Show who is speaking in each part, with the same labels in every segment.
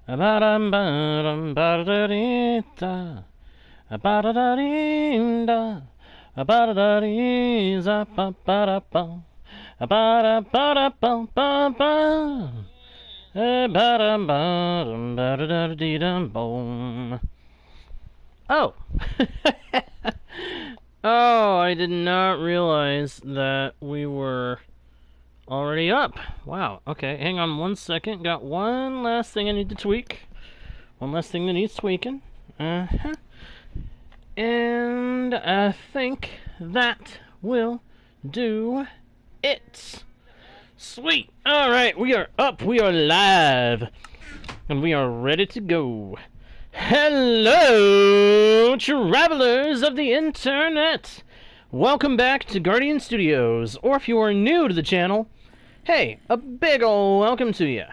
Speaker 1: Ba-dum, ba-da-dee-da. Ba-da-da-dee-da. Ba-da-da-dee-za, ba-ba-da-ba. Ba-da-ba-da-ba-ba-ba. Ba-dum, ba-da-da-dee-dum, boom. Oh. Oh, I did not realize that we were already up. Wow. Okay, hang on one second. Got one last thing I need to tweak. One last thing that needs tweaking. Uh-huh. And I think that will do it. Sweet. Alright, we are up. We are live. And we are ready to go. Hello, travelers of the internet! Welcome back to Guardian Studios, or if you are new to the channel, hey, a big ol' welcome to you.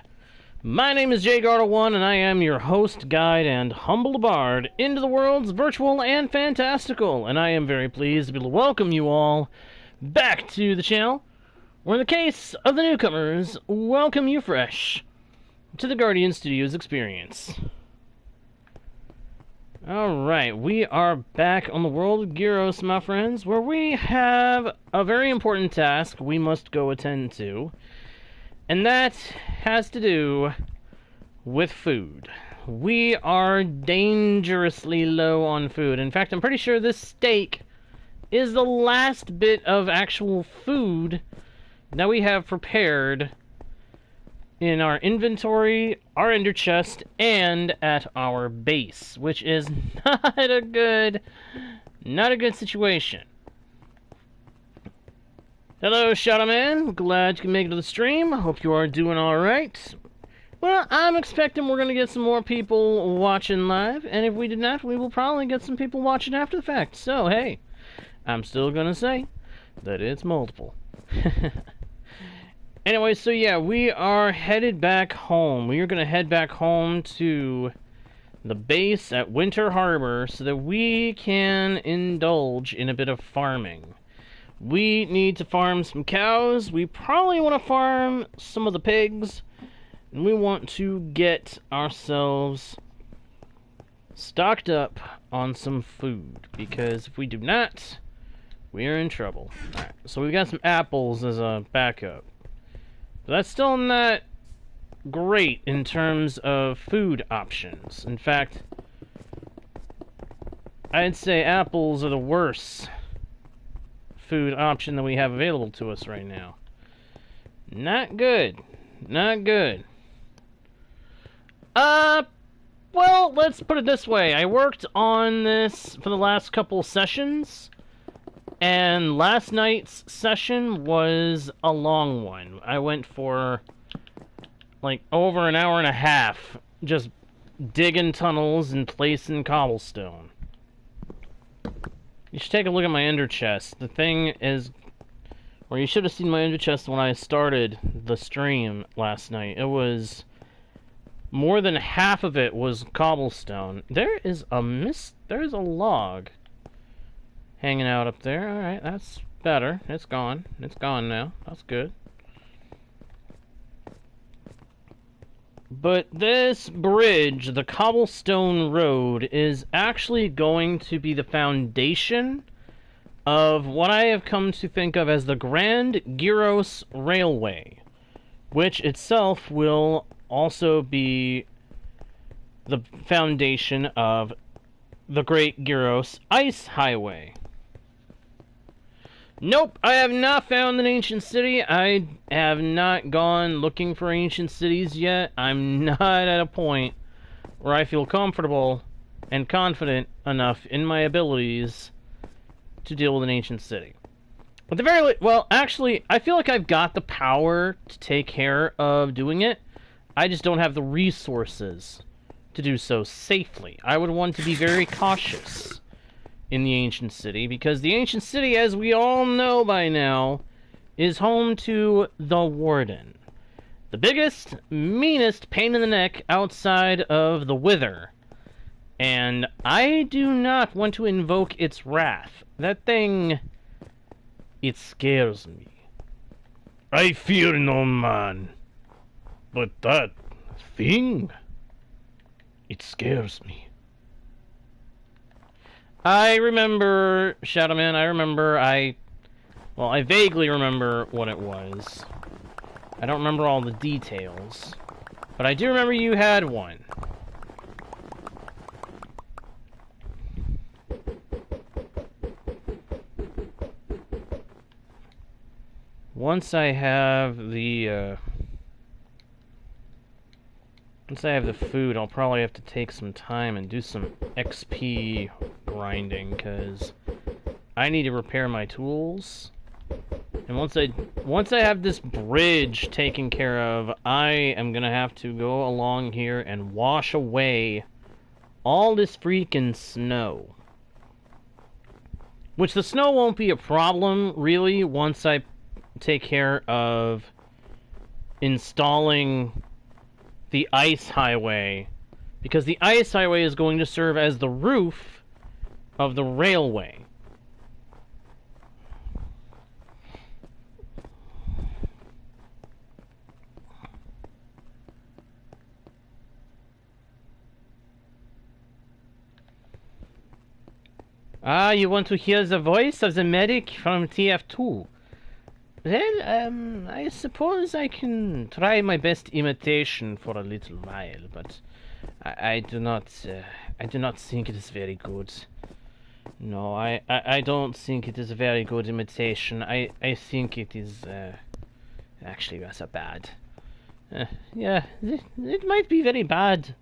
Speaker 1: My name is JGuard, and I am your host, guide, and humble bard into the worlds virtual and fantastical, and I am very pleased to be able to welcome you all back to the channel, or in the case of the newcomers, welcome you fresh to the Guardian Studios experience. Alright, we are back on the world of Gyros, my friends, where we have a very important task we must go attend to, and that has to do with food. We are dangerously low on food. In fact, I'm pretty sure this steak is the last bit of actual food that we have prepared in our inventory, our ender chest, and at our base, which is not a good situation. Hello, Shadowman. Glad you can make it to the stream. Hope you are doing alright. Well, I'm expecting we're going to get some more people watching live, and if we do not, we will probably get some people watching after the fact. So, hey, I'm still going to say that it's multiple. Anyway, so yeah, we are headed back home. We are going to head back home to the base at Winter Harbor so that we can indulge in a bit of farming. We need to farm some cows. We probably want to farm some of the pigs. And we want to get ourselves stocked up on some food. Because if we do not, we are in trouble. Alright, so we've got some apples as a backup. But that's still not great in terms of food options. In fact, I'd say apples are the worst food option that we have available to us right now. Not good. Not good. Well, let's put it this way. I worked on this for the last couple sessions, and last night's session was a long one. I went for like over an hour and a half just digging tunnels and placing cobblestone. You should take a look at my ender chest. The thing is, or you should have seen my ender chest when I started the stream last night. It was more than half of it was cobblestone. There's a log hanging out up there. Alright, that's better. It's gone. It's gone now. That's good. But this bridge, the Cobblestone Road, is actually going to be the foundation of what I have come to think of as the Grand Gyros Railway, which itself will also be the foundation of the Great Gyros Ice Highway. Nope, I have not found an ancient city. I have not gone looking for ancient cities yet. I'm not at a point where I feel comfortable and confident enough in my abilities to deal with an ancient city. At the very well, actually, I feel like I've got the power to take care of doing it. I just don't have the resources to do so safely. I would want to be very cautious in the ancient city, because the ancient city, as we all know by now, is home to the Warden. The biggest, meanest pain in the neck outside of the Wither. And I do not want to invoke its wrath. That thing, it scares me. I fear no man, but that thing, It scares me. I remember, Shadowman, I vaguely remember what it was. I don't remember all the details. But I do remember you had one. Once I have the food, I'll probably have to take some time and do some XP grinding, because I need to repair my tools. And once I have this bridge taken care of, I am gonna have to go along here and wash away all this freaking snow. Which the snow won't be a problem, really, once I take care of installing the ice highway, because the ice highway is going to serve as the roof of the railway. Ah, you want to hear the voice of the medic from TF2? Well, I suppose I can try my best imitation for a little while, but I do not think it is very good. No, I don't think it is a very good imitation. I think it is, actually rather bad. Yeah, it might be very bad.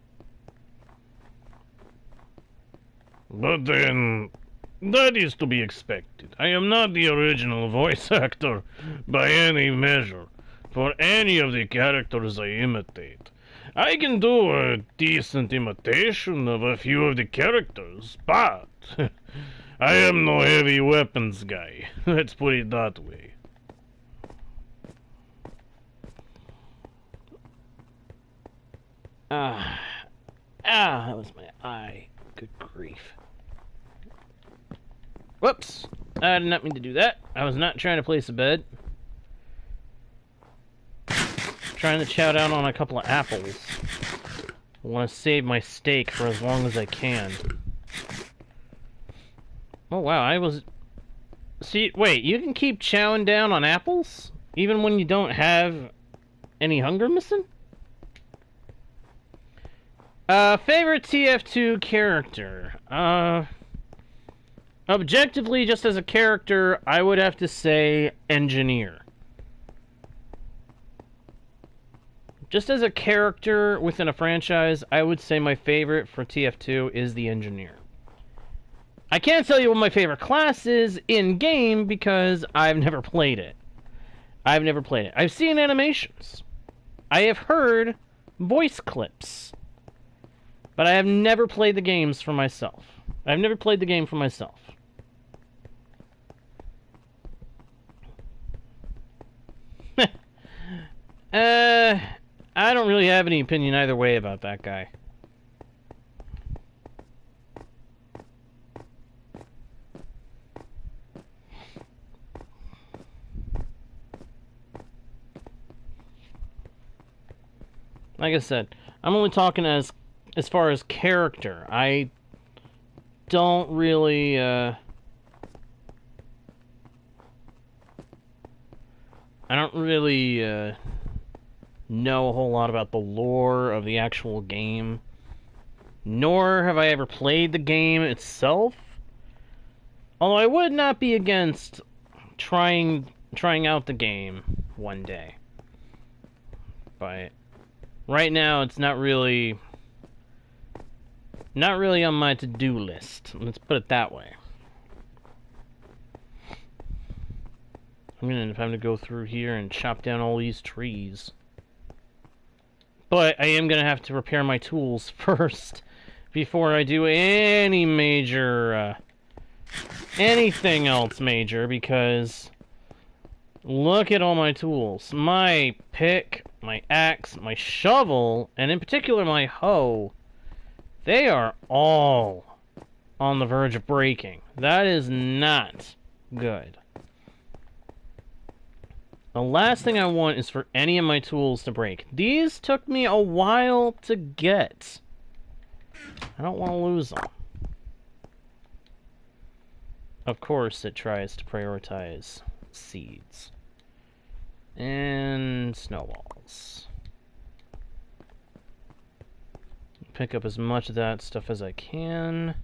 Speaker 2: But then, that is to be expected. I am not the original voice actor by any measure for any of the characters I imitate. I can do a decent imitation of a few of the characters, but I am no heavy weapons guy. Let's put it that way.
Speaker 1: That was my eye. Good grief. Whoops! I did not mean to do that. I was not trying to place a bed. Trying to chow down on a couple of apples. I want to save my steak for as long as I can. Oh wow, I was... See, wait, you can keep chowing down on apples? Even when you don't have any hunger missing? Favorite TF2 character? Objectively, just as a character, I would have to say Engineer. Just as a character within a franchise, I would say my favorite for TF2 is the Engineer. I can't tell you what my favorite class is in-game because I've never played it. I've seen animations. I have heard voice clips. But I have never played the games for myself. I've never played the game for myself. I don't really have any opinion either way about that guy. Like I said, I'm only talking as far as character. I don't really, know a whole lot about the lore of the actual game. Nor have I ever played the game itself. Although I would not be against trying out the game one day. But right now it's not really on my to-do list. Let's put it that way. I'm gonna end up having to go through here and chop down all these trees. But I am gonna have to repair my tools first before I do any major, anything else major, because look at all my tools. My pick, my axe, my shovel, and in particular my hoe. They are all on the verge of breaking. That is not good. The last thing I want is for any of my tools to break. These took me a while to get. I don't want to lose them. Of course, it tries to prioritize seeds. And snowballs. Pick up as much of that stuff as I can.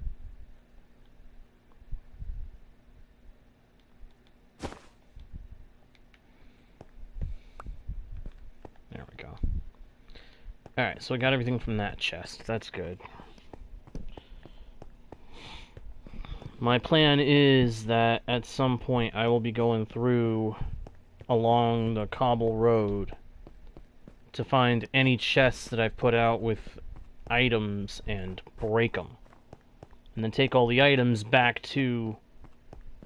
Speaker 1: There we go. Alright, so I got everything from that chest. That's good. My plan is that at some point I will be going through along the Cobble Road to find any chests that I've put out with items and break them. And then take all the items back to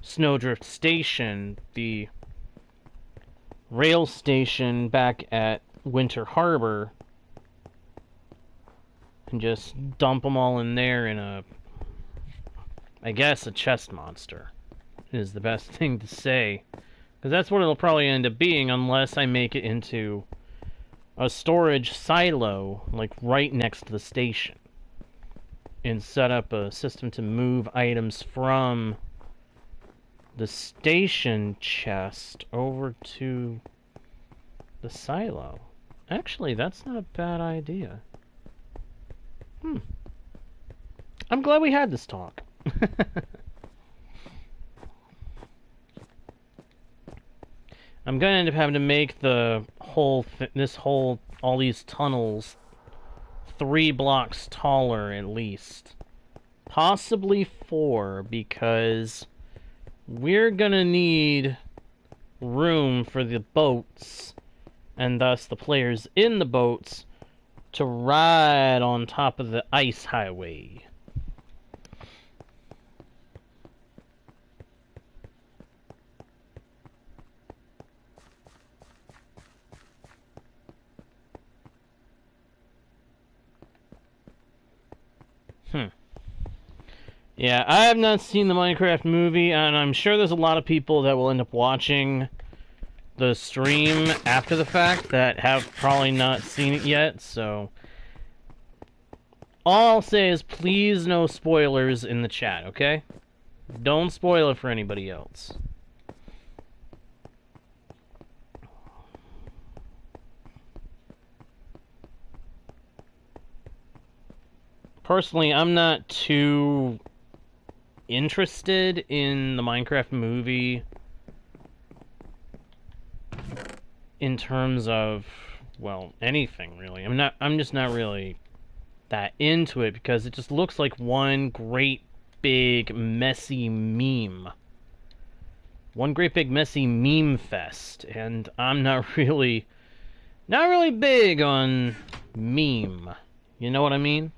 Speaker 1: Snowdrift Station, the rail station back at Winter Harbor, and just dump them all in there in a, I guess, a chest monster is the best thing to say. Because that's what it'll probably end up being unless I make it into a storage silo, like right next to the station. And set up a system to move items from the station chest over to the silo. Actually, that's not a bad idea. I'm glad we had this talk. I'm gonna end up having to make the whole all these tunnels 3 blocks taller at least. Possibly 4, because we're gonna need room for the boats, and thus the players in the boats, to ride on top of the ice highway. Yeah, I have not seen the Minecraft movie, and I'm sure there's a lot of people that will end up watching the stream after the fact that have probably not seen it yet, so all I'll say is please no spoilers in the chat, okay? Don't spoil it for anybody else. Personally, I'm not too interested in the Minecraft movie in terms of, well, anything really. I'm just not really that into it because it just looks like one great big messy meme. One great big messy meme fest, and I'm not really big on meme. You know what I mean?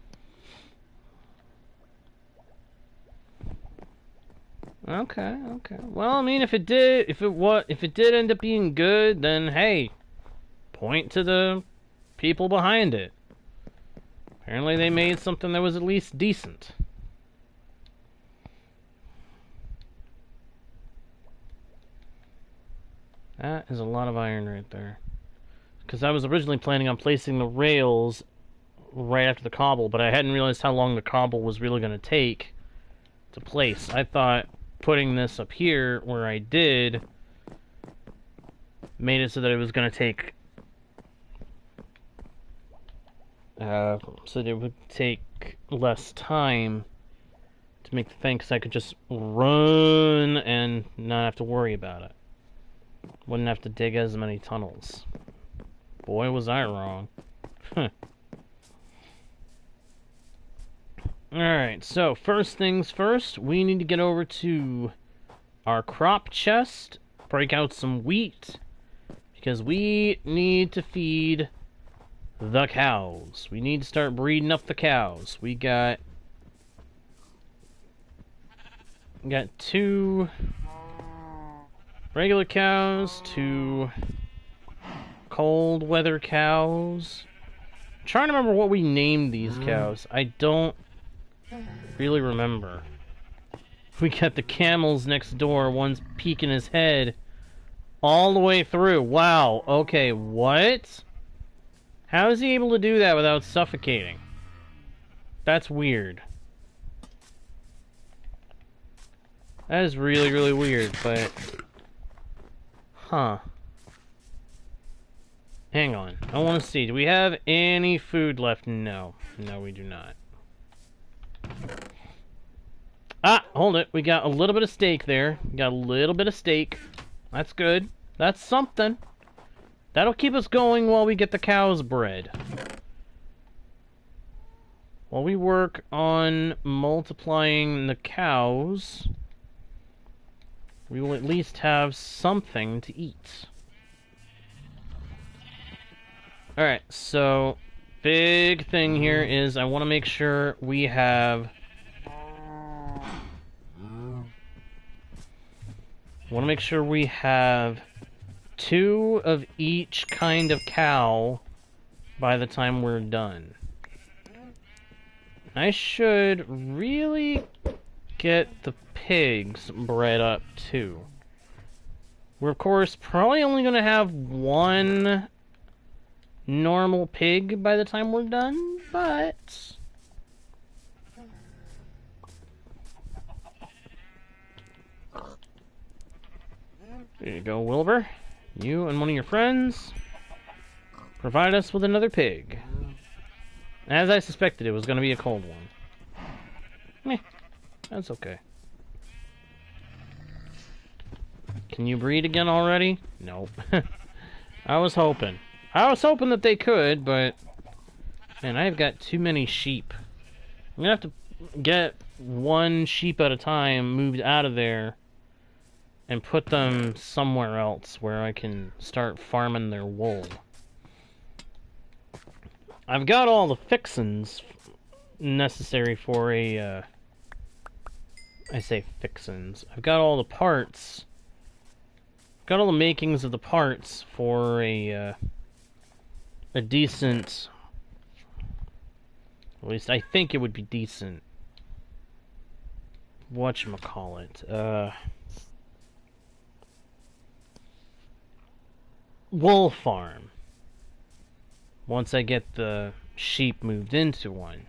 Speaker 1: Okay. Well, I mean, if it did end up being good, then hey, point to the people behind it. Apparently, they made something that was at least decent. That is a lot of iron right there. Because I was originally planning on placing the rails right after the cobble, but I hadn't realized how long the cobble was really going to take to place. I thought putting this up here where I did made it so that it was going to take so that it would take less time to make the thing, because I could just run and not have to worry about it. Wouldn't have to dig as many tunnels. Boy, was I wrong. Alright, so first things first, we need to get over to our crop chest, break out some wheat, because we need to feed the cows. We need to start breeding up the cows. We got 2 regular cows, 2 cold weather cows. I'm trying to remember what we named these cows. I don't really remember. We got the camels next door, one's peeking his head all the way through. Wow, okay, what? How is he able to do that without suffocating? That's weird. That is really, really weird, but... Huh. Hang on. I want to see. Do we have any food left? No. No, we do not. Ah, hold it. We got a little bit of steak there. We got a little bit of steak. That's good. That's something. That'll keep us going while we get the cows bred. While we work on multiplying the cows, we will at least have something to eat. Alright, so big thing here is I want to make sure we have... two of each kind of cow by the time we're done. I should really get the pigs bred up too. We're of course probably only going to have one normal pig by the time we're done, but... There you go, Wilbur. You and one of your friends provide us with another pig. As I suspected, it was going to be a cold one. That's okay. Can you breed again already? Nope. I was hoping. I was hoping that they could, but... Man, I've got too many sheep. I'm going to have to get one sheep at a time moved out of there and put them somewhere else where I can start farming their wool. I've got all the fixins necessary for a, I say fixins. I've got all the parts. Got all the makings of the parts for a decent... At least I think it would be decent. Whatchamacallit? Wool farm. Once I get the sheep moved into one.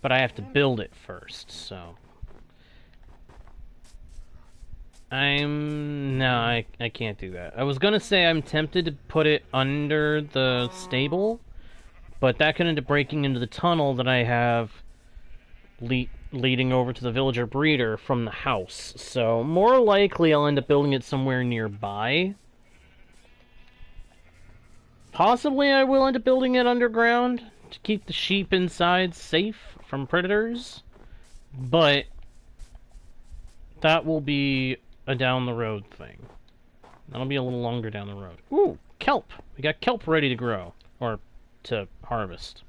Speaker 1: But I have to build it first, so... No, I can't do that. I was gonna say I'm tempted to put it under the stable, but that could end up breaking into the tunnel that I have leading over to the villager breeder from the house. So, more likely I'll end up building it somewhere nearby. Possibly I will end up building it underground to keep the sheep inside safe from predators, but that will be a down the road thing. That'll be a little longer down the road. Ooh, kelp! We got kelp ready to grow, or to harvest.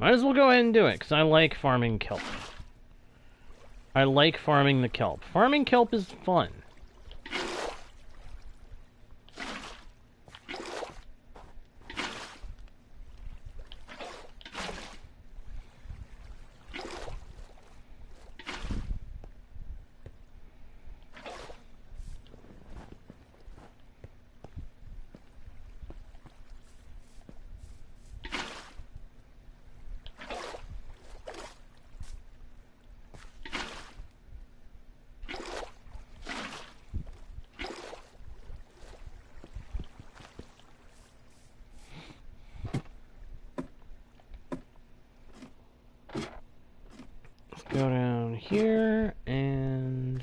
Speaker 1: Might as well go ahead and do it, because I like farming kelp. I like farming the kelp. Farming kelp is fun. Go down here and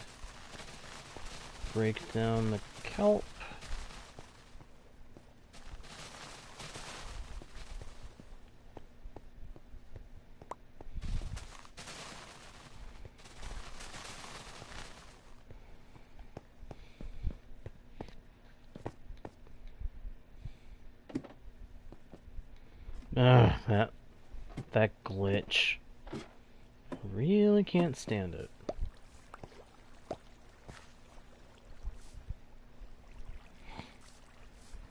Speaker 1: break down the kelp. Ugh, that glitch. Really can't stand it.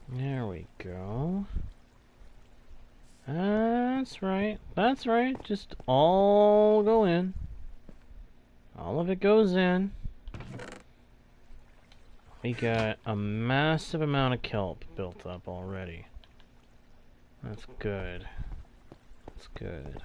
Speaker 1: There we go. That's right. That's right. Just all go in. All of it goes in. We got a massive amount of kelp built up already. That's good. That's good.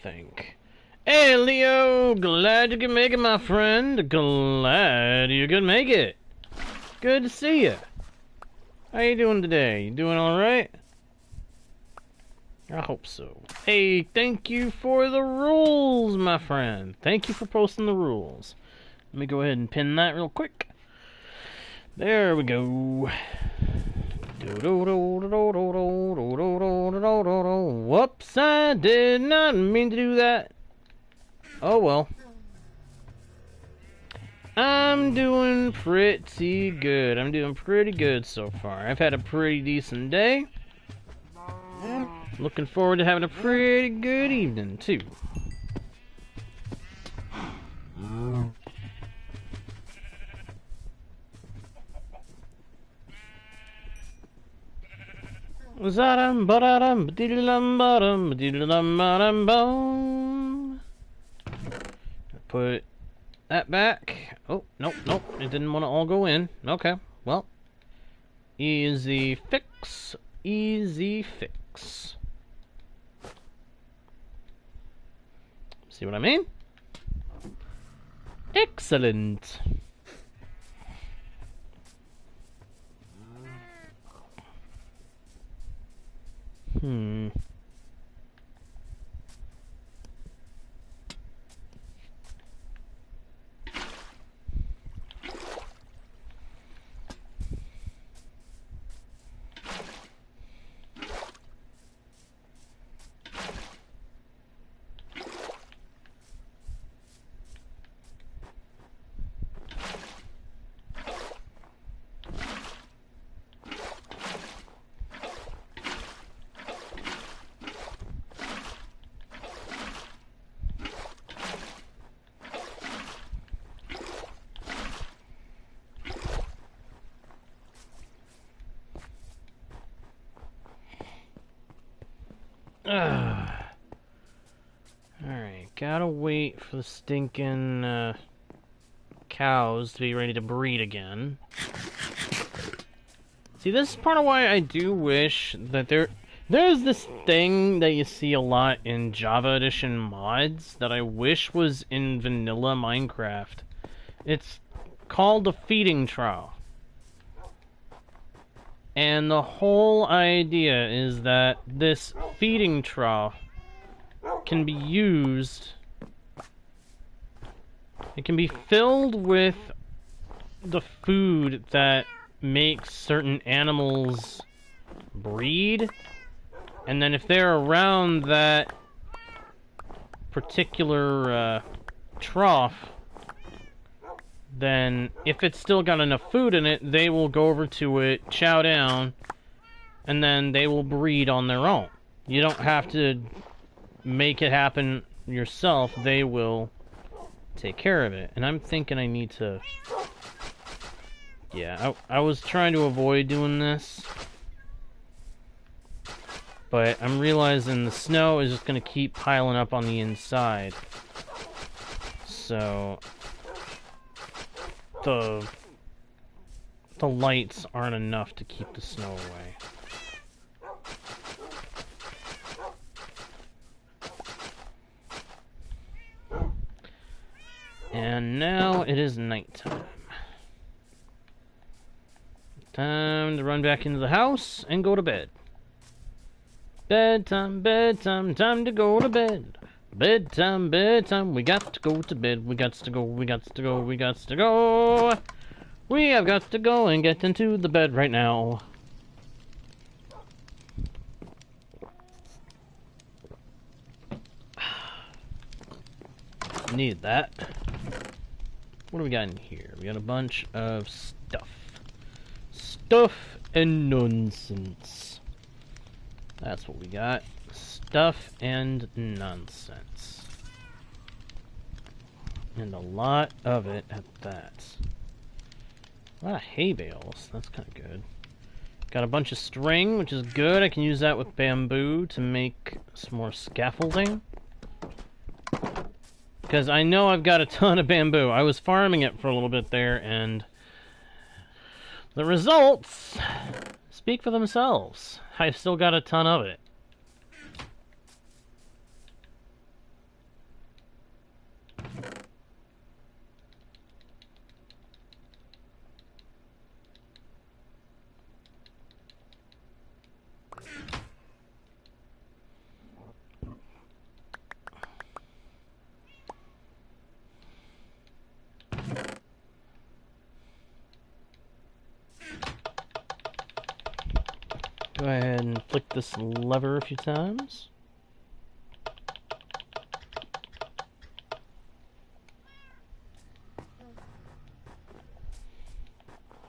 Speaker 1: think. Hey, Leo! Glad you could make it, my friend. Glad you could make it. Good to see you. How you doing today? You doing alright? I hope so. Hey, thank you for the rules, my friend. Thank you for posting the rules. Let me go ahead and pin that real quick. There we go. Whoops, I did not mean to do that. Oh well. I'm doing pretty good. I'm doing pretty good so far. I've had a pretty decent day. Looking forward to having a pretty good evening, too. Zadam badam diddlam badam diddlam badam bum. Put that back. Oh, nope, nope. It didn't want to all go in. Okay, well. Easy fix. Easy fix. See what I mean? Excellent. Alright, gotta wait for the stinking cows to be ready to breed again. See, this is part of why I do wish that there's this thing that you see a lot in Java Edition mods that I wish was in vanilla Minecraft. It's called the feeding trough. And the whole idea is that this feeding trough can be used. It can be filled with the food that makes certain animals breed. And then if they're around that particular trough, then if it's still got enough food in it, they will go over to it, chow down, and then they will breed on their own. You don't have to make it happen yourself. They will take care of it. And I'm thinking I need to... Yeah, I was trying to avoid doing this. But I'm realizing the snow is just going to keep piling up on the inside. So... The lights aren't enough to keep the snow away. And now it is nighttime. Time to run back into the house and go to bed. Bedtime, bedtime, time to go to bed. Bedtime, bedtime, we got to go to bed. We got to go, we got to go, we got to go. We have got to go and get into the bed right now. Need that. What do we got in here? We got a bunch of stuff. Stuff and nonsense. That's what we got. Stuff and nonsense. And a lot of it at that. A lot of hay bales. That's kind of good. Got a bunch of string, which is good. I can use that with bamboo to make some more scaffolding. Because I know I've got a ton of bamboo. I was farming it for a little bit there, and the results speak for themselves. I've still got a ton of it. go ahead and flick this lever a few times.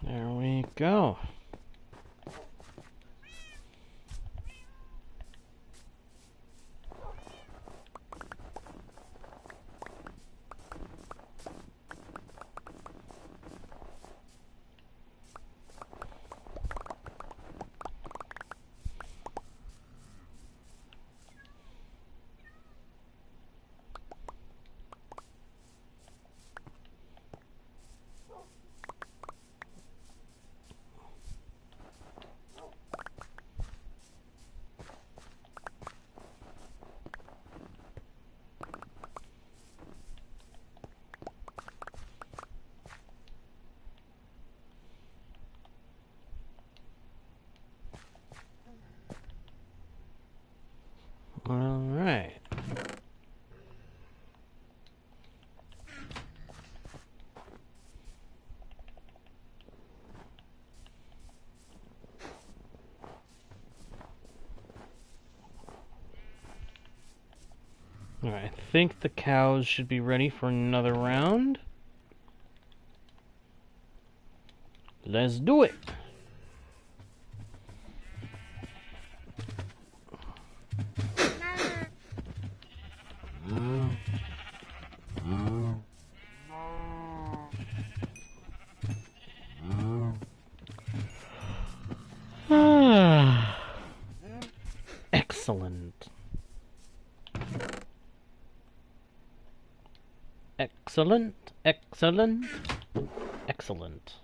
Speaker 1: There we go. Alright. Alright, I think the cows should be ready for another round. Let's do it! Excellent. Excellent, excellent, excellent.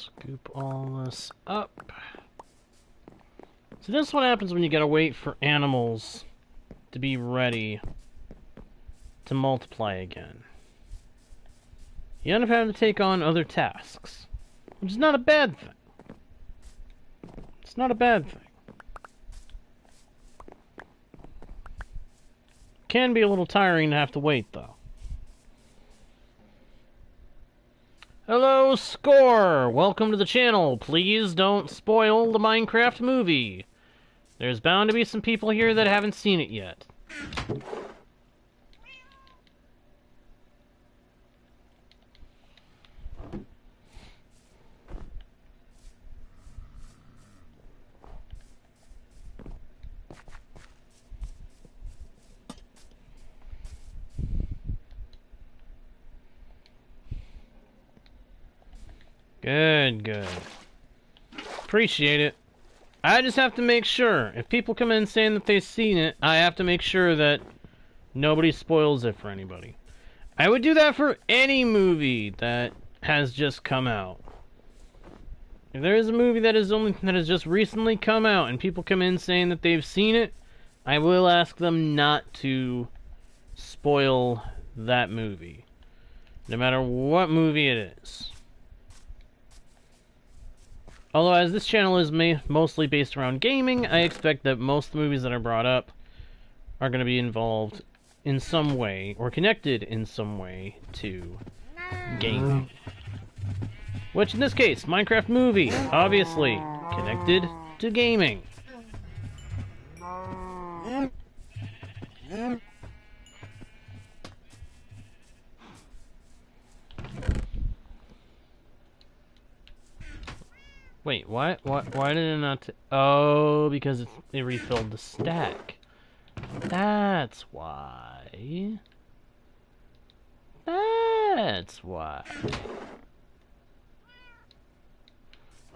Speaker 1: Scoop all this up. So this is what happens when you gotta wait for animals to be ready to multiply again. You end up having to take on other tasks, which is not a bad thing. It's not a bad thing. Can be a little tiring to have to wait, though. Hello, Score! Welcome to the channel. Please don't spoil the Minecraft movie. There's bound to be some people here that haven't seen it yet. Good, good. Appreciate it. I just have to make sure. If people come in saying that they've seen it, I have to make sure that nobody spoils it for anybody. I would do that for any movie that has just come out. If there is a movie that has just recently come out and people come in saying that they've seen it, I will ask them not to spoil that movie. No matter what movie it is. Although, as this channel is mostly based around gaming, I expect that most movies that are brought up are going to be involved in some way, or connected in some way, to gaming. Which, in this case, Minecraft movie, obviously, connected to gaming. Wait, why did it not... Oh, because it refilled the stack. That's why. That's why.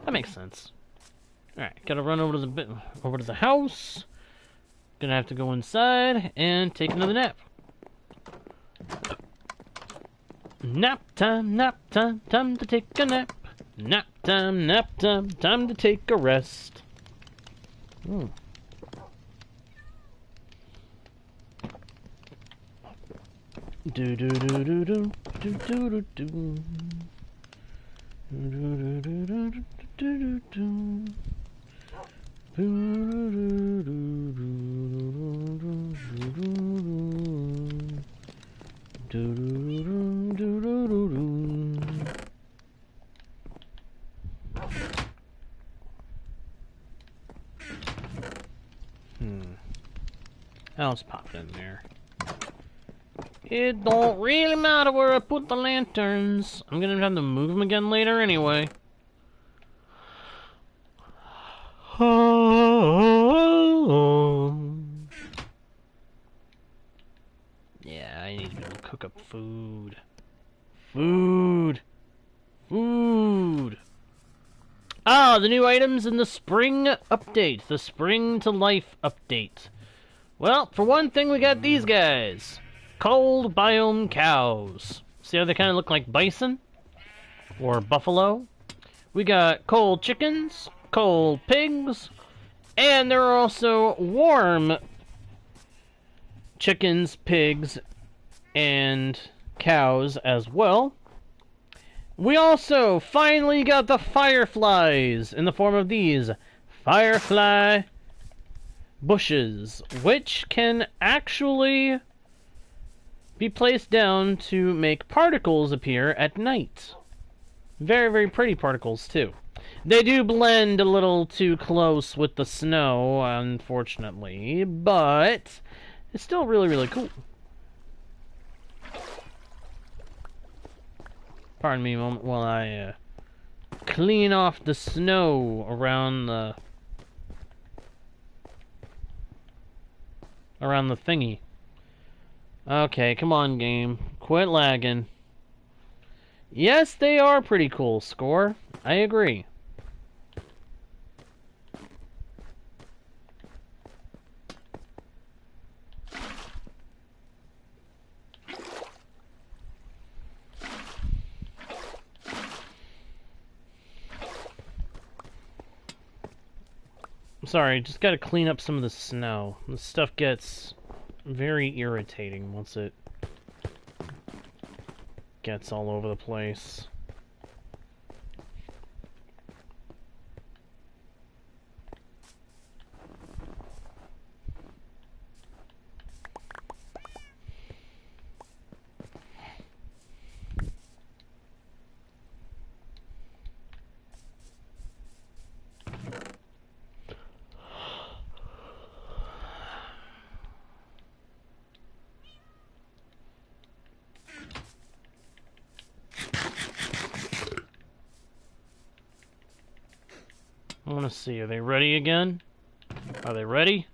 Speaker 1: That makes sense. Alright, gotta run over to the house. Gonna have to go inside and take another nap. Nap time, time to take a nap. Nap time, time to take a rest. Do do do do do do do do do. I'll just pop it in there. It don't really matter where I put the lanterns. I'm gonna have to move them again later anyway. Yeah, I need to be able to cook up food. Food! Ah, the new items in the spring update. The spring to life update. Well, for one thing, we got these guys. Cold biome cows. See how they kind of look like bison? Or buffalo? We got cold chickens, cold pigs, and there are also warm chickens, pigs, and cows as well. We also finally got the fireflies in the form of these firefly bushes, which can actually be placed down to make particles appear at night. Very, very pretty particles, too. They do blend a little too close with the snow, unfortunately, but it's still really, really cool. Pardon me a moment while I clean off the snow around the thingy. Okay, come on, game. Quit lagging. Yes, they are pretty cool, Score. I agree. Sorry, just gotta clean up some of the snow. This stuff gets very irritating once it gets all over the place. I want to see, are they ready again? Are they ready?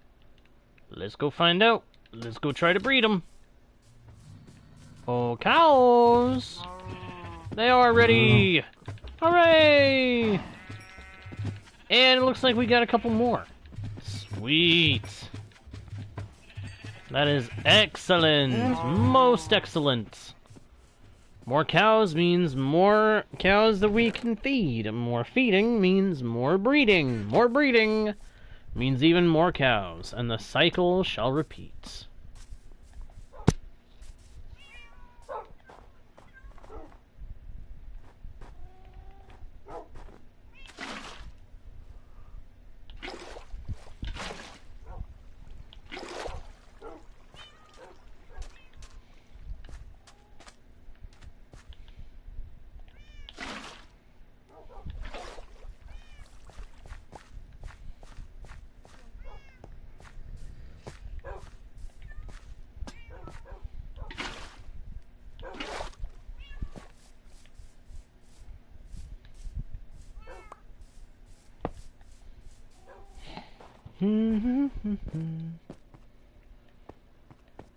Speaker 1: Let's go find out. Let's go try to breed them. Oh, cows! They are ready! Hooray! And it looks like we got a couple more. Sweet! That is excellent! Most excellent! More cows means more cows that we can feed. More feeding means more breeding. More breeding means even more cows. And the cycle shall repeat.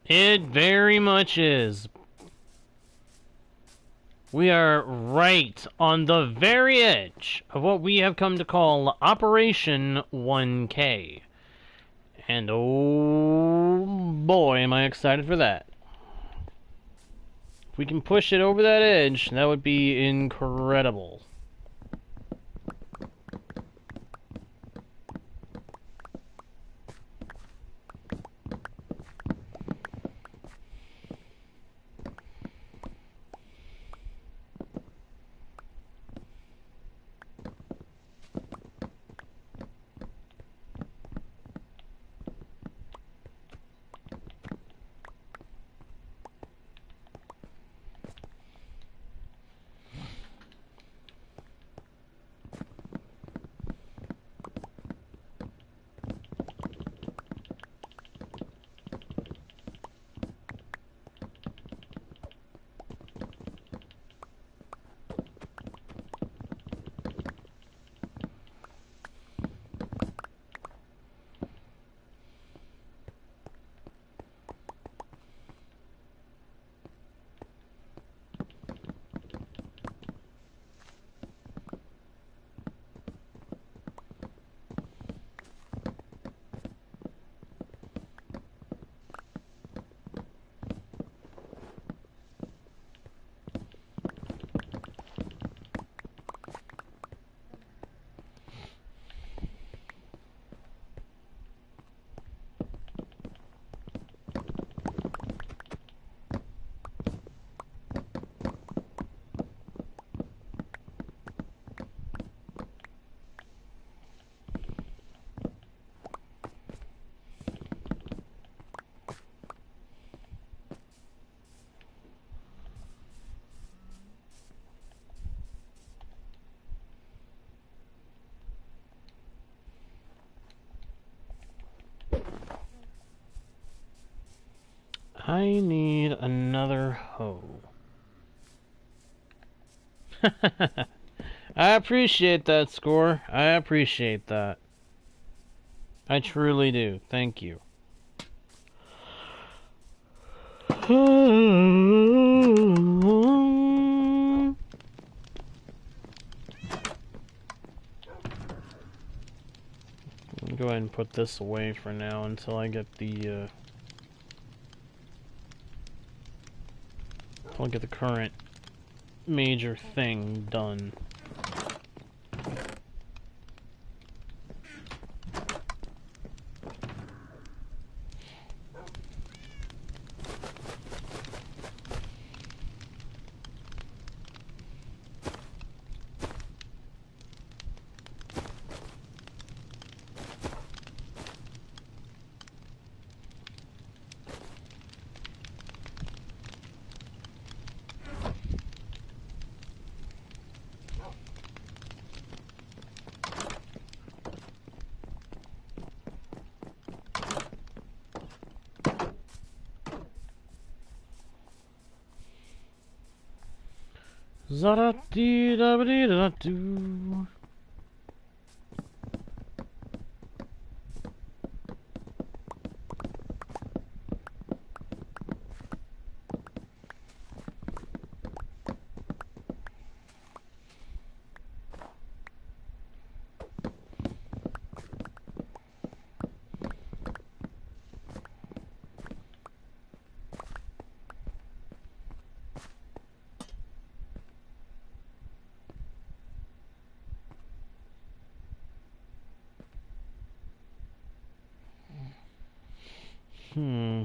Speaker 1: It very much is. We are right on the very edge of what we have come to call Operation 1K. And oh boy, am I excited for that. If we can push it over that edge, that would be incredible. I need another hoe. I appreciate that, Score. I appreciate that. I truly do. Thank you. I'll go ahead and put this away for now until I get the I'll get the current major thing done. Za-da-dee-da-ba-dee-da-doo. Hmm.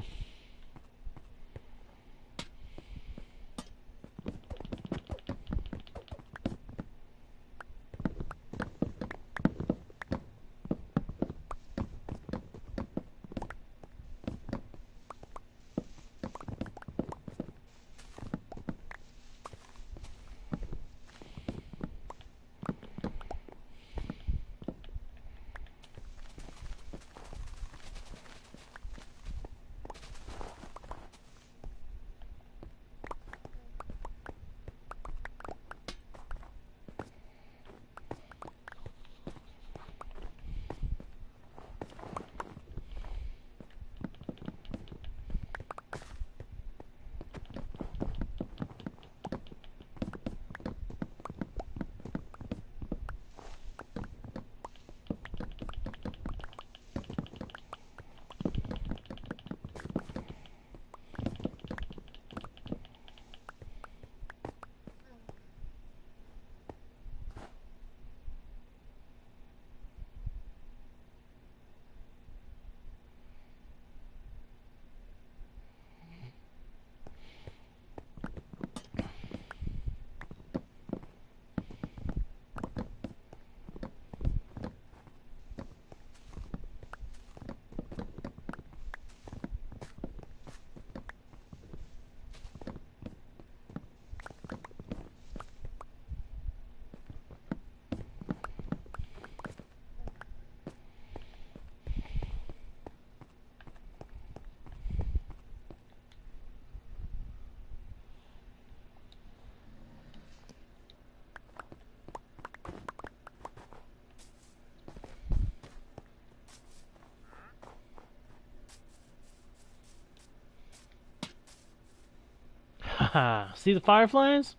Speaker 1: Haha. See the fireflies?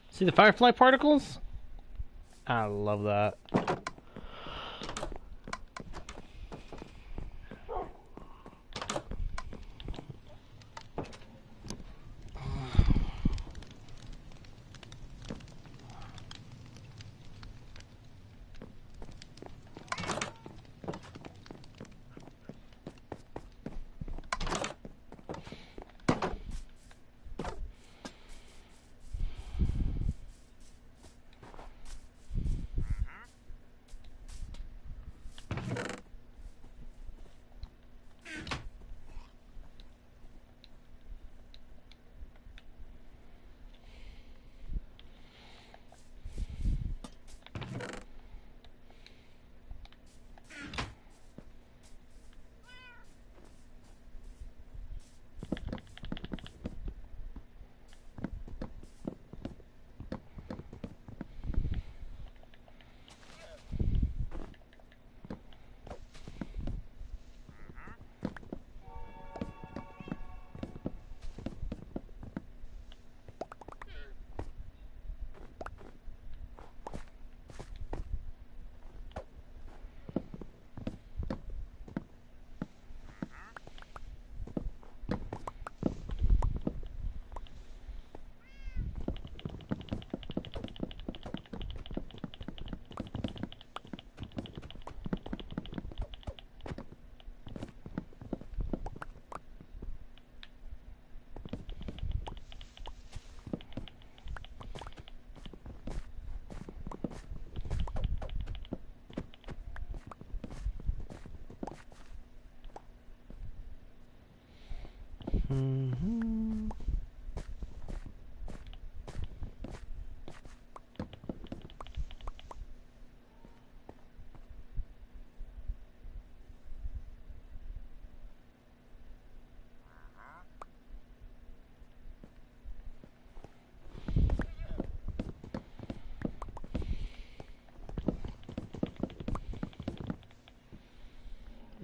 Speaker 1: See the firefly particles? I love that.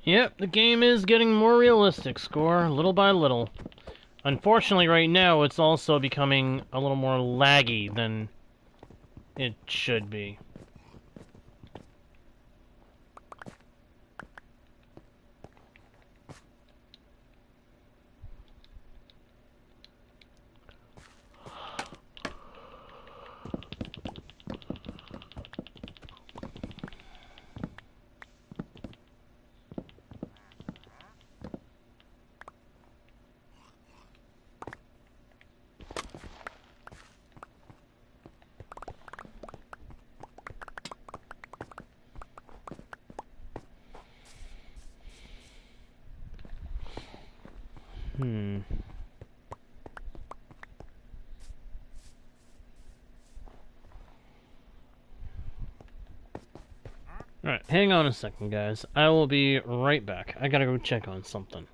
Speaker 1: Yep, the game is getting more realistic, Score, little by little. Unfortunately, right now, it's also becoming a little more laggy than it should be. Alright, hang on a second, guys. I will be right back. I gotta go check on something.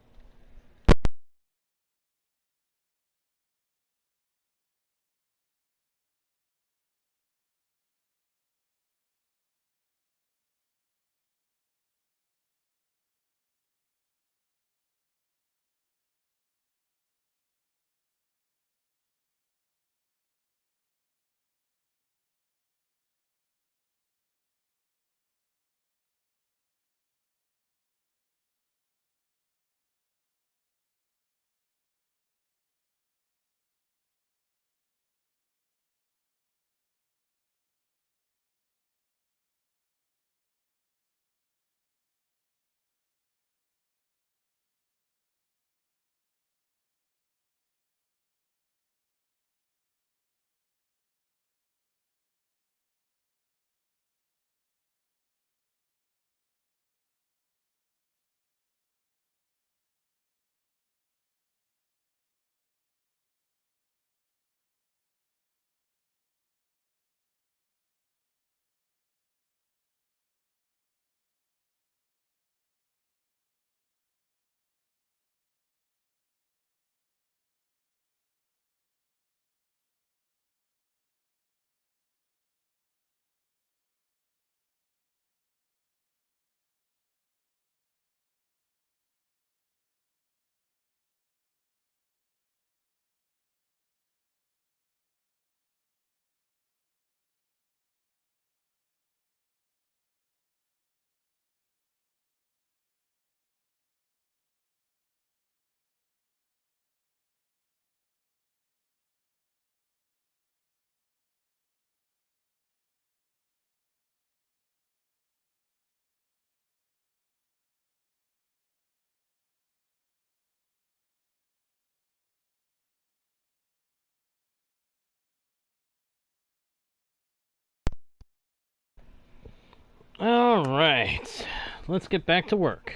Speaker 1: Alright, let's get back to work.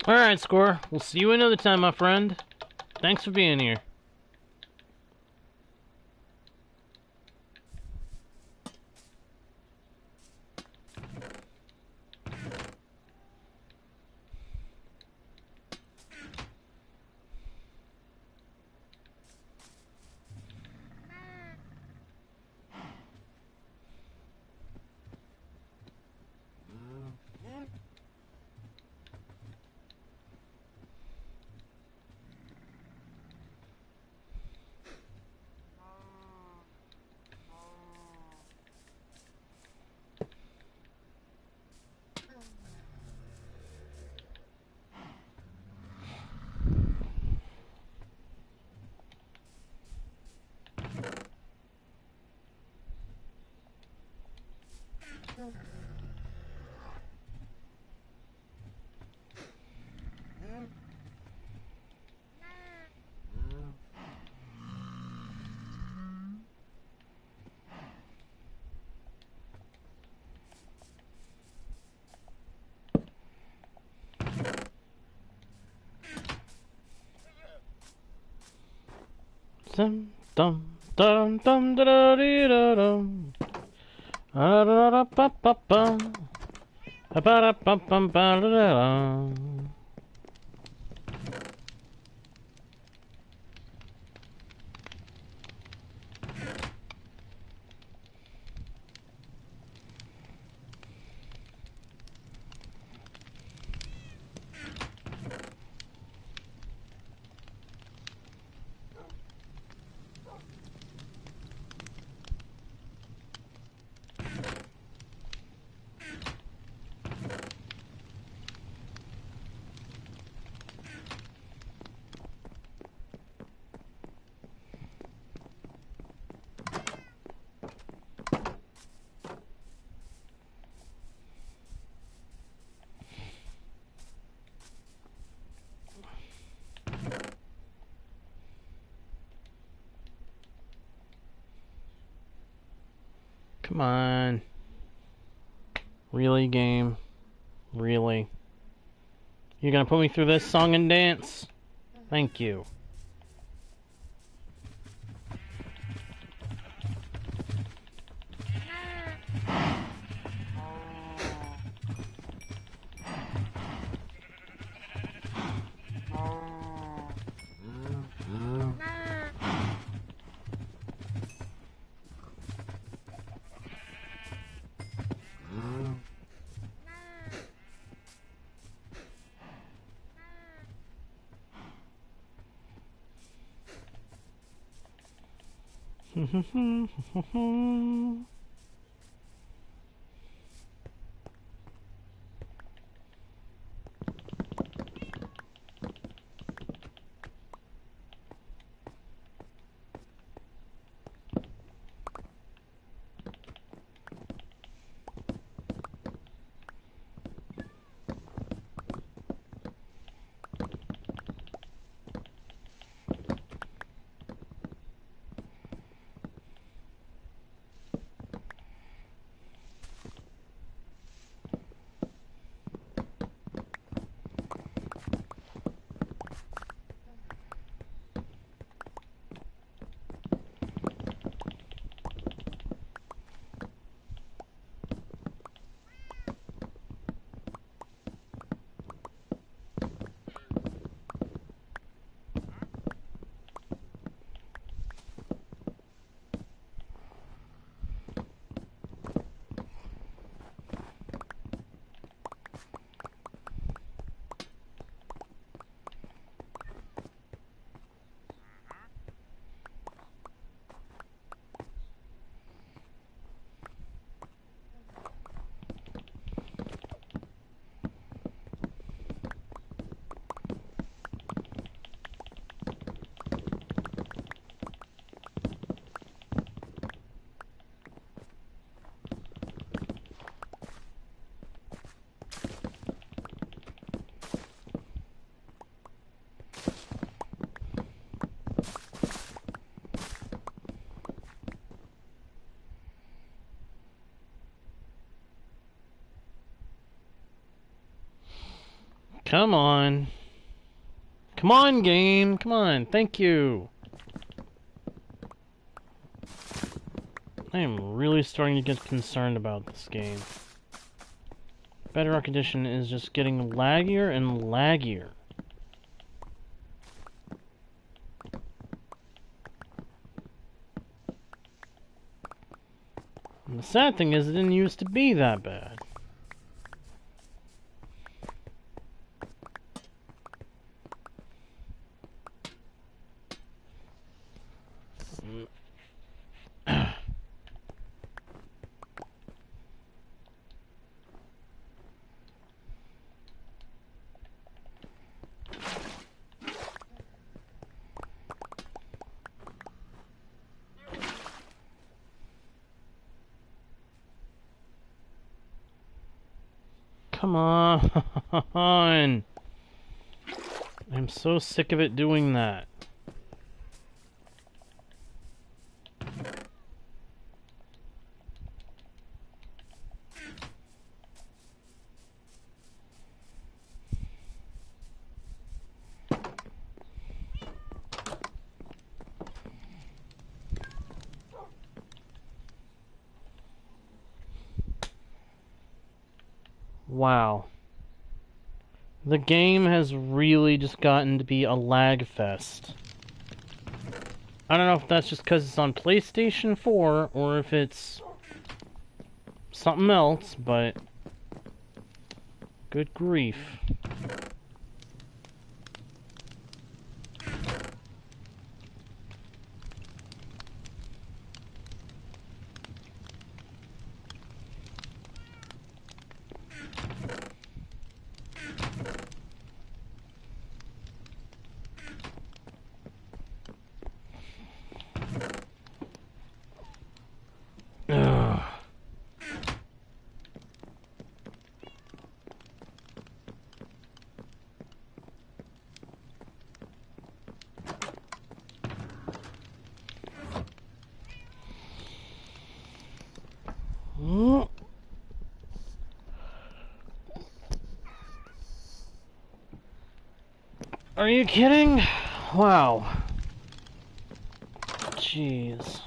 Speaker 1: Alright, Score. We'll see you another time, my friend. Thanks for being here. Dum dum dum dum da da dee da dum. Da da da ba ba bum. Ba da bum bum ba da da. Come on. Really, game? Really? You're gonna put me through this song and dance? Thank you. Come on. Come on, game. Come on. Thank you. I am really starting to get concerned about this game. Bedrock Edition is just getting laggier and laggier. And the sad thing is it didn't used to be that bad. come on. I'm so sick of it doing that. Wow. The game has really just gotten to be a lag fest. I don't know if that's just because it's on PlayStation 4 or if it's something else, but good grief. Ugh. Are you kidding? Wow. Jeez.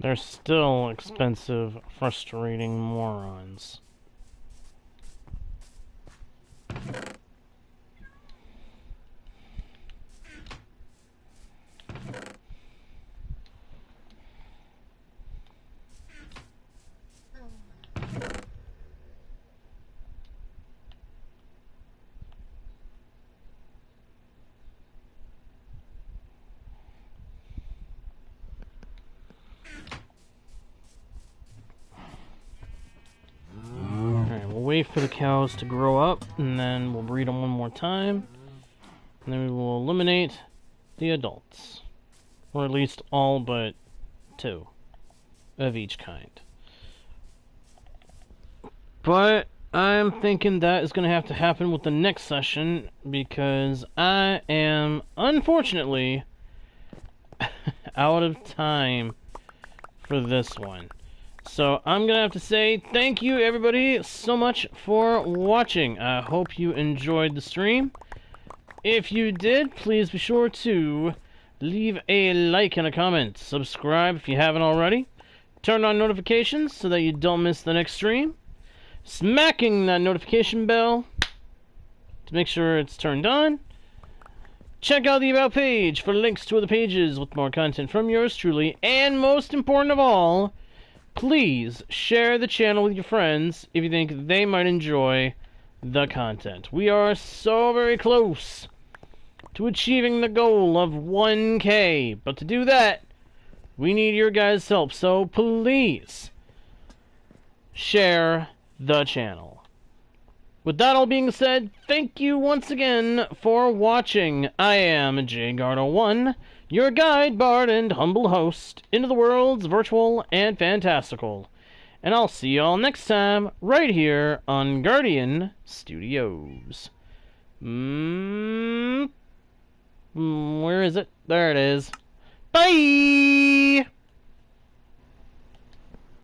Speaker 1: They're still expensive, frustrating morons. Wait for the cows to grow up, and then we'll breed them one more time, and then we will eliminate the adults, or at least all but 2 of each kind. But I'm thinking that is going to have to happen with the next session, because I am unfortunately out of time for this one. So I'm going to have to say thank you everybody so much for watching. I hope you enjoyed the stream. If you did, please be sure to leave a like and a comment. Subscribe if you haven't already. Turn on notifications so that you don't miss the next stream. Smacking that notification bell to make sure it's turned on. Check out the About page for links to other pages with more content from yours truly. And most important of all, please share the channel with your friends if you think they might enjoy the content. We are so very close to achieving the goal of 1K, but to do that, we need your guys' help, so please share the channel. With that all being said, thank you once again for watching. I am JGuard1, your guide, bard, and humble host into the worlds virtual and fantastical. And I'll see y'all next time, right here on Guardian Studios. Where is it? There it is. Bye!